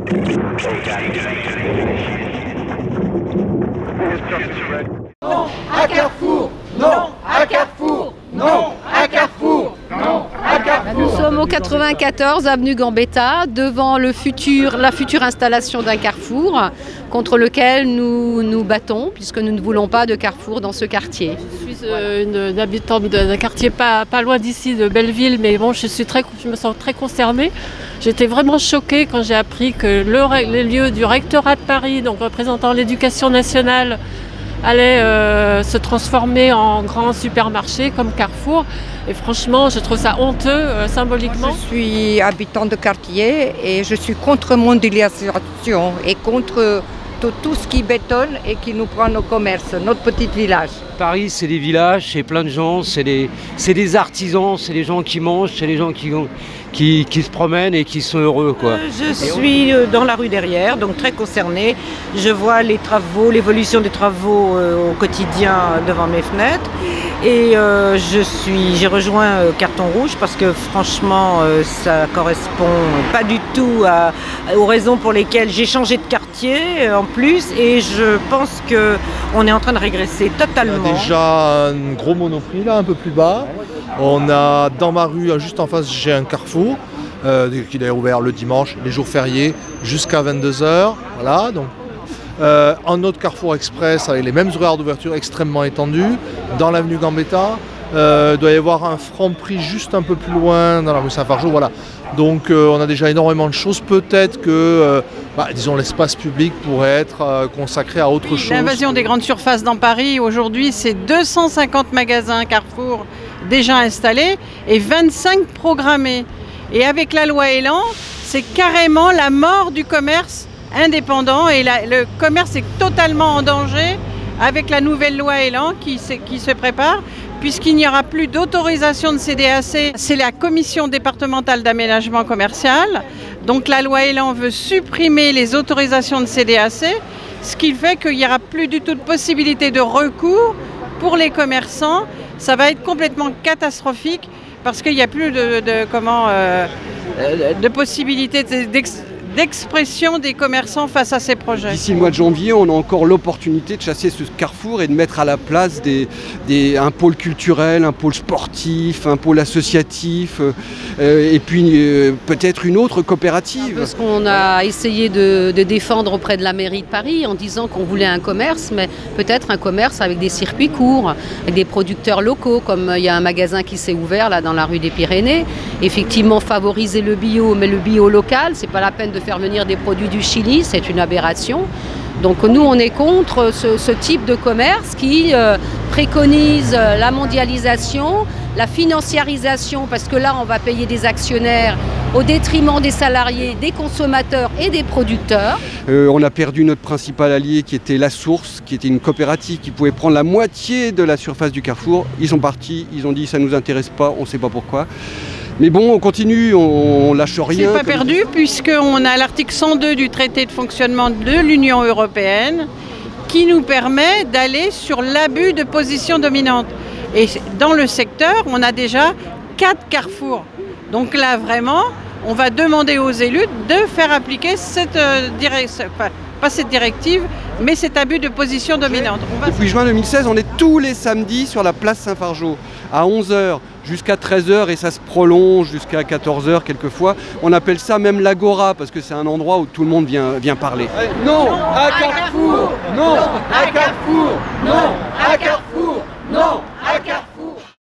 Non à Carrefour! Non à Carrefour! Non à Carrefour! Non à Carrefour! Nous sommes au 94 avenue Gambetta, devant la future installation d'un carrefour contre lequel nous nous battons, puisque nous ne voulons pas de carrefour dans ce quartier. Je suis une habitante d'un quartier pas loin d'ici, de Belleville, mais bon, je me sens très concernée. J'étais vraiment choquée quand j'ai appris que le lieu du rectorat de Paris, donc représentant l'éducation nationale, allait se transformer en grand supermarché comme Carrefour. Et franchement, je trouve ça honteux symboliquement. Moi, je suis habitante de quartier et je suis contre mondialisation et contre tout ce qui bétonne et qui nous prend nos commerces, notre petit village. Paris, c'est des villages, c'est plein de gens, c'est des artisans, c'est des gens qui mangent, c'est des gens qui se promènent et qui sont heureux, quoi. Je suis dans la rue derrière, donc très concernée. Je vois les travaux, l'évolution des travaux au quotidien devant mes fenêtres. Et j'ai rejoint Carton Rouge parce que franchement, ça correspond pas du tout aux raisons pour lesquelles j'ai changé de quartier en plus. Et je pense qu'on est en train de régresser totalement. On a déjà un gros monoprix là, un peu plus bas. On a dans ma rue, juste en face, j'ai un carrefour qui est ouvert le dimanche, les jours fériés, jusqu'à 22 h. Voilà, donc un autre carrefour express avec les mêmes horaires d'ouverture extrêmement étendus. Dans l'avenue Gambetta, il doit y avoir un Franprix juste un peu plus loin dans la rue Saint-Fargeau. Voilà. Donc on a déjà énormément de choses. Peut-être que disons, l'espace public pourrait être consacré à autre chose. L'invasion des grandes surfaces dans Paris, aujourd'hui, c'est 250 magasins Carrefour déjà installés et 25 programmés. Et avec la loi Elan, c'est carrément la mort du commerce indépendant et le commerce est totalement en danger avec la nouvelle loi Elan qui se prépare, puisqu'il n'y aura plus d'autorisation de CDAC. C'est la commission départementale d'aménagement commercial. Donc la loi Elan veut supprimer les autorisations de CDAC, ce qui fait qu'il n'y aura plus du tout de possibilité de recours pour les commerçants. Ça va être complètement catastrophique parce qu'il n'y a plus de possibilité d'expression des commerçants face à ces projets. D'ici le mois de janvier, on a encore l'opportunité de chasser ce carrefour et de mettre à la place un pôle culturel, un pôle sportif, un pôle associatif et puis peut-être une autre coopérative. C'est ce qu'on a essayé de défendre auprès de la mairie de Paris en disant qu'on voulait un commerce, mais peut-être un commerce avec des circuits courts, avec des producteurs locaux, comme il y a un magasin qui s'est ouvert là dans la rue des Pyrénées. Effectivement, favoriser le bio, mais le bio local, c'est pas la peine de faire venir des produits du Chili, c'est une aberration. Donc nous, on est contre ce type de commerce qui préconise la mondialisation, la financiarisation, parce que là, on va payer des actionnaires au détriment des salariés, des consommateurs et des producteurs. On a perdu notre principal allié qui était La Source, qui était une coopérative qui pouvait prendre la moitié de la surface du carrefour. Ils sont partis, ils ont dit ça ne nous intéresse pas, on ne sait pas pourquoi. Mais bon, on continue, on lâche rien. C'est pas perdu puisqu'on a l'article 102 du traité de fonctionnement de l'Union européenne qui nous permet d'aller sur l'abus de position dominante. Et dans le secteur, on a déjà 4 carrefours. Donc là, vraiment, on va demander aux élus de faire appliquer cette pas cette directive, mais cet abus de position dominante. Depuis juin 2016, on est tous les samedis sur la place Saint-Fargeau, à 11 h jusqu'à 13 h et ça se prolonge jusqu'à 14 h quelquefois. On appelle ça même l'Agora parce que c'est un endroit où tout le monde vient parler. Non à Carrefour! Non à Carrefour! Non